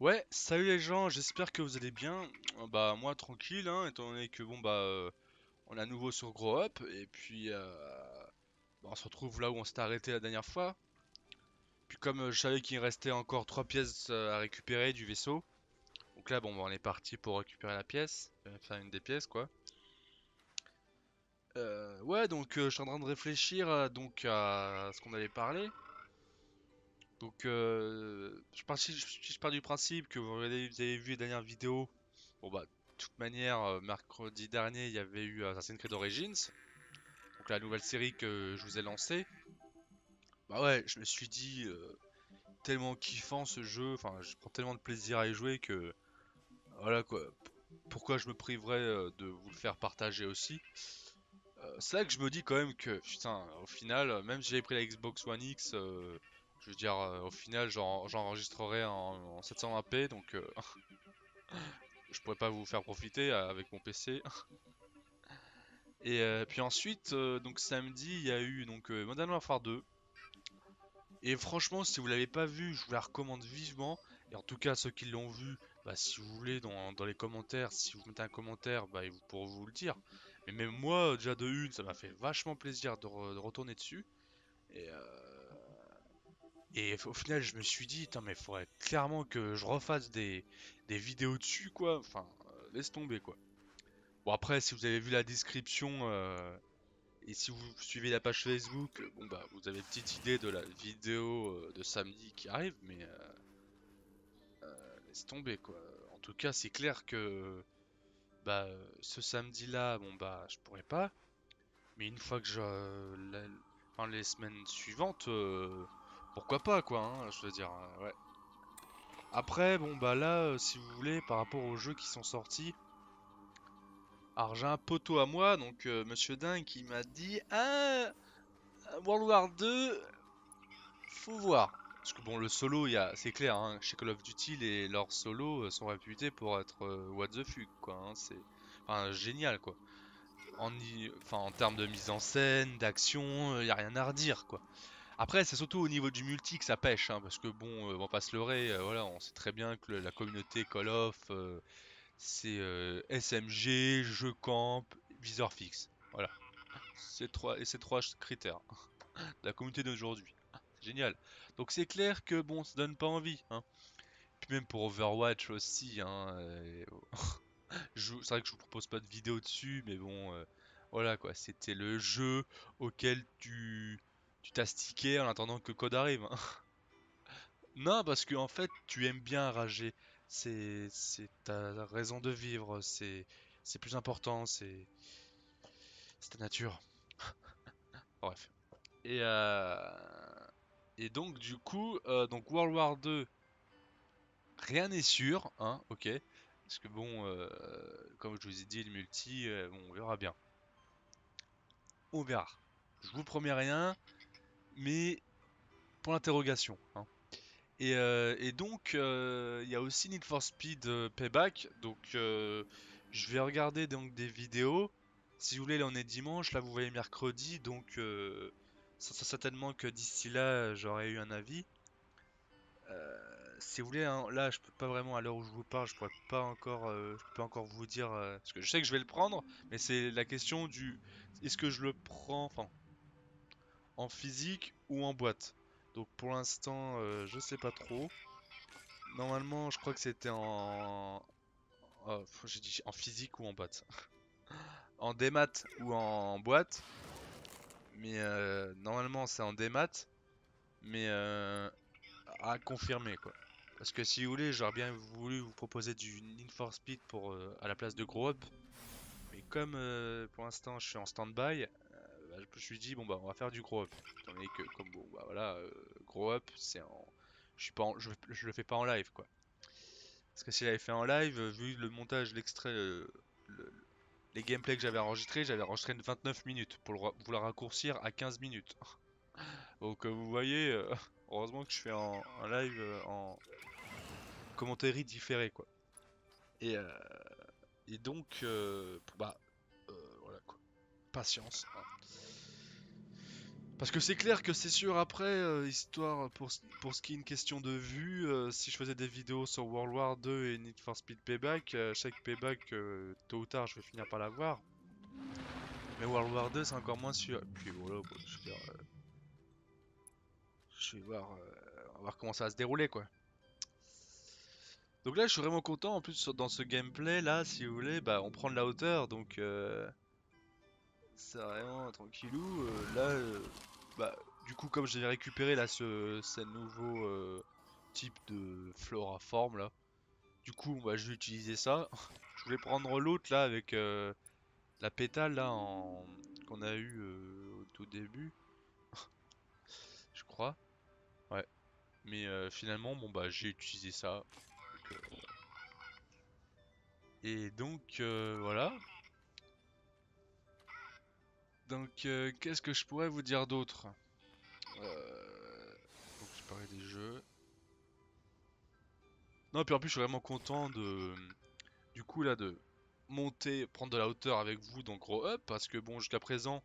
Ouais, salut les gens, j'espère que vous allez bien. Bah moi tranquille, hein, étant donné que bon on est à nouveau sur Grow Up et puis on se retrouve là où on s'était arrêté la dernière fois. Puis comme je savais qu'il restait encore 3 pièces à récupérer du vaisseau, donc là bon bah, on est parti pour récupérer la pièce, enfin une des pièces quoi. Ouais donc je suis en train de réfléchir donc à ce qu'on avait parlé. Donc je pars du principe que vous avez vu les dernières vidéos. Bon bah, de toute manière, mercredi dernier, il y avait eu Assassin's Creed Origins, donc la nouvelle série que je vous ai lancée. Bah ouais, je me suis dit, tellement kiffant ce jeu, enfin, je prends tellement de plaisir à y jouer que, voilà quoi, pourquoi je me priverais de vous le faire partager aussi. C'est là que je me dis quand même que, putain, au final, même si j'avais pris la Xbox One X, je veux dire, au final, j'enregistrerai en 720p, donc je pourrais pas vous faire profiter avec mon PC. Et puis ensuite, donc samedi, il y a eu donc Modern Warfare 2. Et franchement, si vous l'avez pas vu, je vous la recommande vivement. Et en tout cas, ceux qui l'ont vu, bah, si vous voulez, dans les commentaires, si vous mettez un commentaire, bah, ils pourront vous le dire. Mais même moi, déjà de une, ça m'a fait vachement plaisir de retourner dessus. Et, au final, je me suis dit, putain, mais il faudrait clairement que je refasse des vidéos dessus, quoi. Enfin, laisse tomber, quoi. Bon, après, si vous avez vu la description, et si vous suivez la page Facebook, bon bah vous avez une petite idée de la vidéo de samedi qui arrive, mais laisse tomber quoi. En tout cas, c'est clair que ce samedi-là, bon bah je pourrais pas, mais une fois que enfin, les semaines suivantes, pourquoi pas quoi, hein, je veux dire, ouais. Après, bon bah là, si vous voulez, par rapport aux jeux qui sont sortis, alors j'ai un poteau à moi, donc Monsieur Dingue, qui m'a dit, ah, World War 2. Faut voir. Parce que bon, le solo, c'est clair, hein, chez Call of Duty, leurs solos sont réputés pour être what the fuck, quoi. Hein, c'est enfin, génial, quoi. Enfin, en termes de mise en scène, d'action, y a rien à redire, quoi. Après, c'est surtout au niveau du multi que ça pêche, hein, parce que bon, on va pas se leurrer, voilà, on sait très bien que la communauté Call of, c'est SMG, jeu camp, viseur fixe. Voilà. Ces trois critères de la communauté d'aujourd'hui. C'est génial. Donc c'est clair que bon, ça donne pas envie, hein. Puis même pour Overwatch aussi, hein. C'est vrai que je vous propose pas de vidéo dessus, mais bon, voilà quoi. C'était le jeu auquel tu t'astiquais en attendant que code arrive, hein. Non, parce que en fait, tu aimes bien rager. C'est ta raison de vivre. C'est plus important. C'est ta nature. Bref. Et donc du coup, donc World War 2. Rien n'est sûr, hein, ok. Parce que bon, comme je vous ai dit, le multi, bon, on verra bien. On verra. Je vous promets rien, mais pour l'interrogation, hein. Et donc, il y a aussi Need for Speed Payback. Donc, je vais regarder donc des vidéos. Si vous voulez, là on est dimanche, là vous voyez mercredi, donc ça certainement que d'ici là j'aurai eu un avis. Si vous voulez, hein, là, je peux pas vraiment, à l'heure où je vous parle, je peux pas encore vous dire, parce que je sais que je vais le prendre, mais c'est la question du, est-ce que je le prends, enfin, en physique ou en boîte. Donc pour l'instant, je sais pas trop. Normalement, je crois que c'était j'ai dit en physique ou en boîte, en démat ou en boîte, mais normalement c'est en démat, mais à confirmer quoi. Parce que si vous voulez, j'aurais bien voulu vous proposer du Need for Speed pour à la place de Grow Up, mais comme pour l'instant je suis en stand-by, bah, je me suis dit bon bah on va faire du Grow Up. Étant donné que comme bon bah voilà, Grow Up c'est en, je suis pas en- je le fais pas en live quoi. Parce que si j'avais fait en live, vu le montage, l'extrait, le- les gameplays que j'avais enregistré une 29 minutes pour vous la raccourcir à 15 minutes. Donc vous voyez, heureusement que je fais en live en commentaire différé quoi. Et, euh, et donc, voilà quoi. Patience, hein. Parce que c'est clair que c'est sûr après, histoire pour ce qui est une question de vue, si je faisais des vidéos sur World War 2 et Need for Speed Payback, chaque Payback, tôt ou tard, je vais finir par l'avoir. Mais World War 2, c'est encore moins sûr. Puis voilà, quoi, je veux dire, je vais voir, on va voir comment ça va se dérouler, quoi. Donc là, je suis vraiment content. En plus, dans ce gameplay là, si vous voulez, bah, on prend de la hauteur, donc c'est vraiment tranquillou. Là, bah, du coup, comme j'ai récupéré là ce nouveau type de flora-forme là, du coup, bah, je vais utiliser ça. Je voulais prendre l'autre là avec la pétale là qu'on a eu au tout début, je crois. Ouais. Mais finalement, bon bah, j'ai utilisé ça. Et donc voilà. Donc qu'est-ce que je pourrais vous dire d'autre? Donc je parlais des jeux. Non, puis en plus, je suis vraiment content de, du coup là, de monter, prendre de la hauteur avec vous dans Grow Up, parce que bon, jusqu'à présent,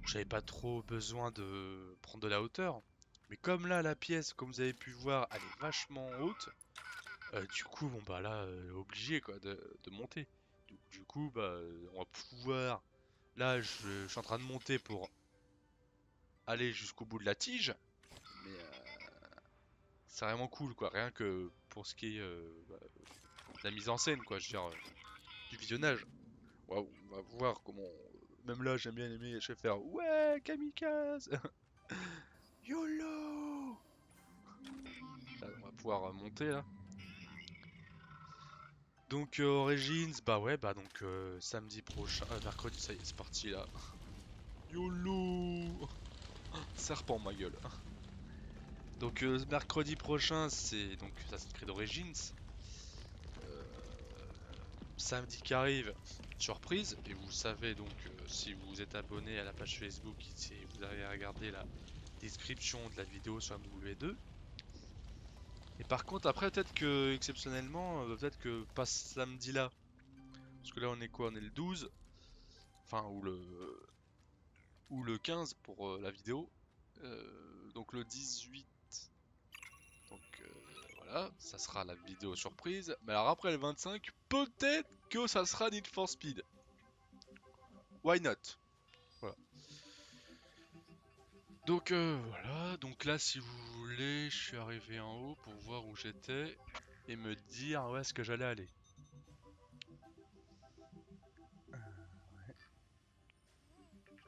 j'avais pas trop besoin de prendre de la hauteur. Mais comme là, la pièce, comme vous avez pu voir, elle est vachement haute, du coup, bon bah là, obligé quoi de monter. Du coup, bah, on va pouvoir. Là, je suis en train de monter pour aller jusqu'au bout de la tige, mais c'est vraiment cool quoi, rien que pour ce qui est bah, de la mise en scène quoi, je veux dire, du visionnage. Waouh, on va voir comment. Même là, j'aime bien aimer, je vais faire ouais, kamikaze, YOLO. Là, on va pouvoir monter là. Donc Origins, bah ouais, bah donc samedi prochain, mercredi, ça y est, c'est parti là. YOLO, serpent ma gueule. Donc mercredi prochain, c'est donc Assassin's Creed Origins. Samedi qui arrive, surprise, et vous savez donc si vous êtes abonné à la page Facebook, si vous avez regardé la description de la vidéo sur MW2. Et par contre après peut-être que exceptionnellement, peut-être que pas ce samedi là, parce que là on est quoi? On est le 12, enfin ou le 15 pour la vidéo. Donc le 18, donc voilà, ça sera la vidéo surprise. Mais alors après le 25, peut-être que ça sera Need for Speed. Why not? Voilà. Donc voilà, donc là si vous voulez, je suis arrivé en haut pour voir où j'étais et me dire où est-ce que j'allais aller.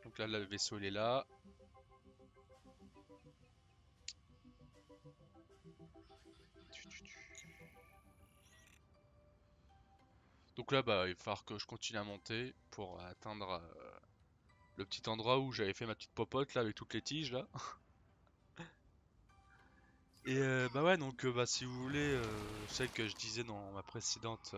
Donc là le vaisseau il est là. Donc là bah il va falloir que je continue à monter pour atteindre le petit endroit où j'avais fait ma petite popote là avec toutes les tiges là. Et bah ouais donc bah si vous voulez, celle que je disais dans ma précédente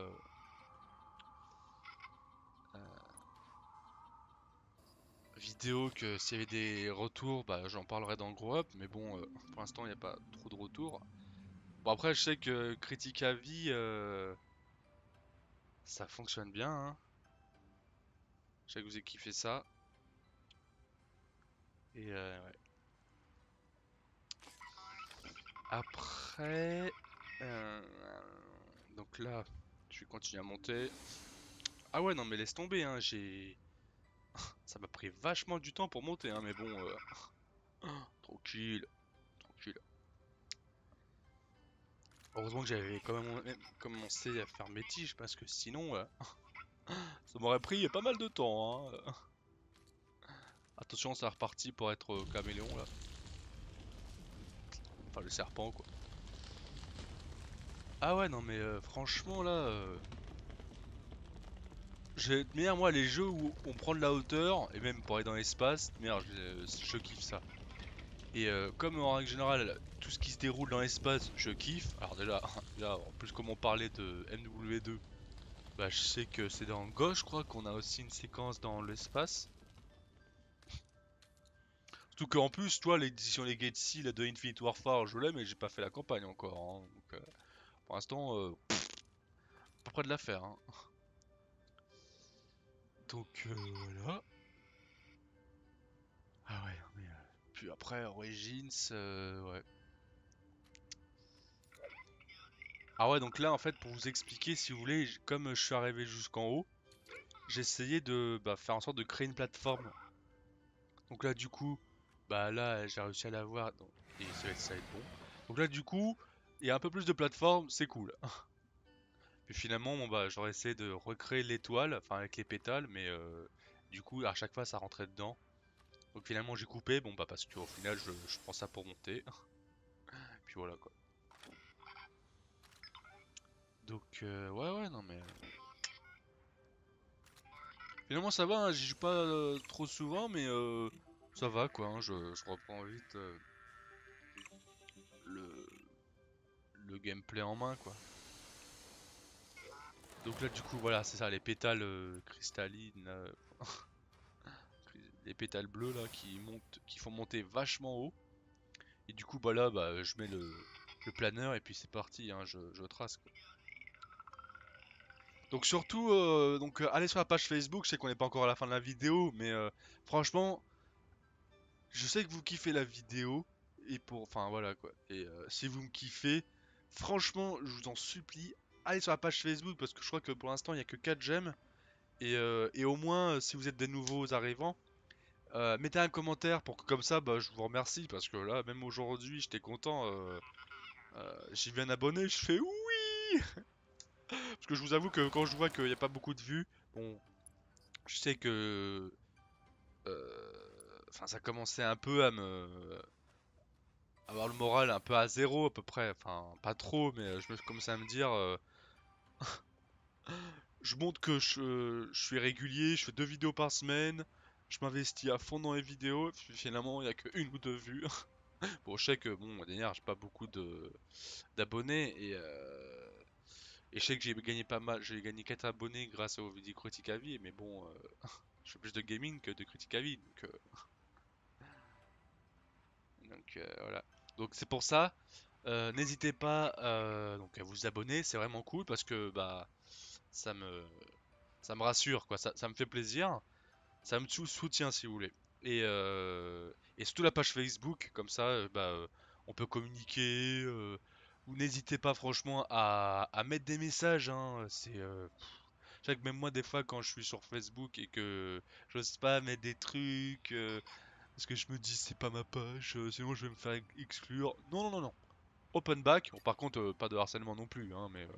vidéo que s'il y avait des retours, bah j'en parlerai dans le Grow Up, mais bon, pour l'instant il n'y a pas trop de retours. Bon après je sais que critique à vie, ça fonctionne bien, hein. Je sais que vous avez kiffé ça. Et ouais. Après, euh, donc là, je vais continuer à monter. Ah ouais non mais laisse tomber, hein, ça m'a pris vachement du temps pour monter, hein, mais bon, tranquille, tranquille. Heureusement que j'avais quand même commencé à faire mes tiges parce que sinon, ça m'aurait pris pas mal de temps, hein. Attention, c'est reparti pour être caméléon là. Enfin, le serpent quoi. Ah ouais, non mais franchement là, mais moi les jeux où on prend de la hauteur, et même pour aller dans l'espace, merde, je kiffe ça. Et comme en règle générale, tout ce qui se déroule dans l'espace, je kiffe. Alors déjà, là, en plus comme on parlait de MW2, bah je sais que c'est dans Ghost, je crois qu'on a aussi une séquence dans l'espace. Surtout qu'en plus, toi, l'édition Legacy là, de Infinite Warfare, je l'ai, mais j'ai pas fait la campagne encore, hein. Donc, pour l'instant, pas près de la faire, hein. Donc voilà. puis après Origins, ouais. Ah ouais, donc là en fait pour vous expliquer, si vous voulez, comme je suis arrivé jusqu'en haut, j'ai essayé de faire en sorte de créer une plateforme. Donc là du coup, bah là j'ai réussi à l'avoir, et ça va être bon. Donc là du coup, il y a un peu plus de plateforme, c'est cool. Puis finalement, bon bah j'aurais essayé de recréer l'étoile, enfin avec les pétales, mais du coup à chaque fois ça rentrait dedans. Donc finalement j'ai coupé, bon bah parce qu'au final je prends ça pour monter. Puis voilà quoi. Donc ouais ouais non mais finalement ça va, hein, j'y joue pas trop souvent mais ça va quoi, hein, je reprends vite le, le gameplay en main quoi. Donc là du coup voilà c'est ça les pétales cristallines, les pétales bleus là qui montent, qui font monter vachement haut. Et du coup bah là bah je mets le planeur et puis c'est parti, hein, je trace quoi. Donc surtout, allez sur la page Facebook, je sais qu'on n'est pas encore à la fin de la vidéo, mais franchement, je sais que vous kiffez la vidéo, enfin voilà quoi. Et si vous me kiffez, franchement, je vous en supplie, allez sur la page Facebook, parce que je crois que pour l'instant, il n'y a que 4 j'aime, et au moins, si vous êtes des nouveaux arrivants, mettez un commentaire pour que comme ça, bah, je vous remercie, parce que là, même aujourd'hui, j'étais content, j'ai vu un abonné, je fais oui! Parce que je vous avoue que quand je vois qu'il n'y a pas beaucoup de vues, bon, je sais que enfin, ça commençait un peu à me avoir le moral un peu à zéro à peu près. Enfin, pas trop, mais je me commençais à me dire, je montre que je suis régulier, je fais 2 vidéos par semaine, je m'investis à fond dans les vidéos. Puis finalement, il y a que une ou deux vues. Bon, je sais que bon, d'ailleurs, j'ai pas beaucoup de d'abonnés et je sais que j'ai gagné pas mal, j'ai gagné 4 abonnés grâce aux vidéos critiques à vie, mais bon, je fais plus de gaming que de critiques à vie, donc voilà. Donc c'est pour ça, n'hésitez pas donc à vous abonner, c'est vraiment cool parce que bah ça me ça me rassure quoi, ça me fait plaisir, ça me soutient si vous voulez. Et surtout la page Facebook, comme ça on peut communiquer. Ou n'hésitez pas franchement à mettre des messages, hein, je sais que même moi des fois quand je suis sur Facebook et que j'ose pas mettre des trucs, parce que je me dis c'est pas ma page, sinon je vais me faire exclure. Non, non, non, non. Open back. Bon, par contre, pas de harcèlement non plus, hein, mais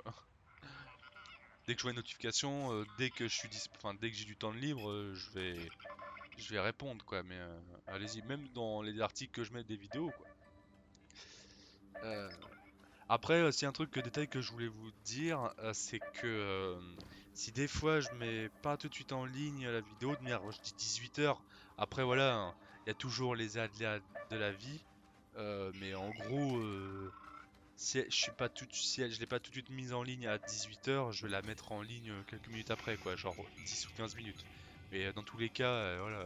dès que je vois une notification, dès que je suis enfin, dès que j'ai du temps de libre, je vais répondre quoi. Mais allez-y, même dans les articles que je mets des vidéos quoi. Euh, Après, c'est un truc, détail que je voulais vous dire, c'est que si des fois je mets pas tout de suite en ligne la vidéo, de manière, je dis 18 h. Après voilà, hein, il y a toujours les aléas de la vie. Mais en gros, si je l'ai pas tout de suite mise en ligne à 18 h, je vais la mettre en ligne quelques minutes après, quoi, genre 10 ou 15 minutes. Mais dans tous les cas, voilà,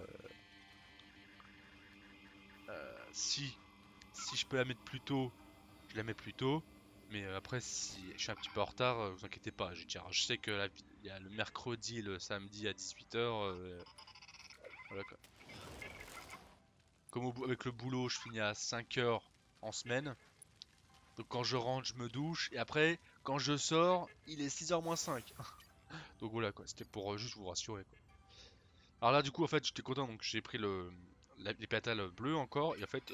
si je peux la mettre plus tôt, je la mets plus tôt. Mais après, si je suis un petit peu en retard, vous inquiétez pas. Je sais que il y a le mercredi, le samedi à 18 h. Voilà quoi. Comme avec le boulot, je finis à 5 h en semaine. Donc quand je rentre, je me douche. Et après, quand je sors, il est 6 h moins 5. Donc voilà quoi, c'était pour juste vous rassurer quoi. Alors là du coup en fait j'étais content, donc j'ai pris les pétales bleus encore et en fait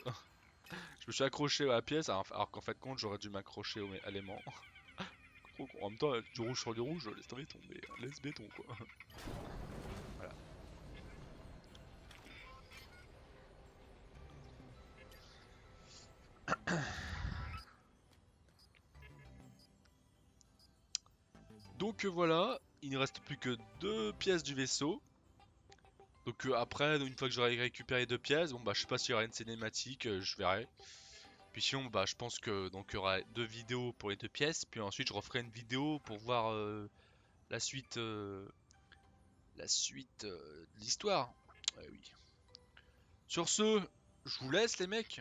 je me suis accroché à la pièce alors qu'en fait compte j'aurais dû m'accrocher à l'aimant. En même temps du rouge sur du rouge, laisse tomber, laisse béton quoi. Voilà. Donc voilà, il ne reste plus que 2 pièces du vaisseau. Donc après, une fois que j'aurai récupéré 2 pièces, bon bah je sais pas s'il y aura une cinématique, je verrai. Puis sinon, bah, je pense que donc il y aura 2 vidéos pour les 2 pièces, puis ensuite je referai une vidéo pour voir la suite, de l'histoire. Oui. Sur ce, je vous laisse les mecs.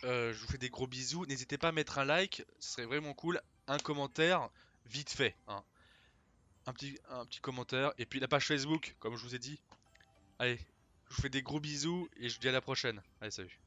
Je vous fais des gros bisous. N'hésitez pas à mettre un like, ce serait vraiment cool. Un commentaire, vite fait, hein. Un petit commentaire. Et puis la page Facebook, comme je vous ai dit. Allez, je vous fais des gros bisous et je vous dis à la prochaine. Allez, salut.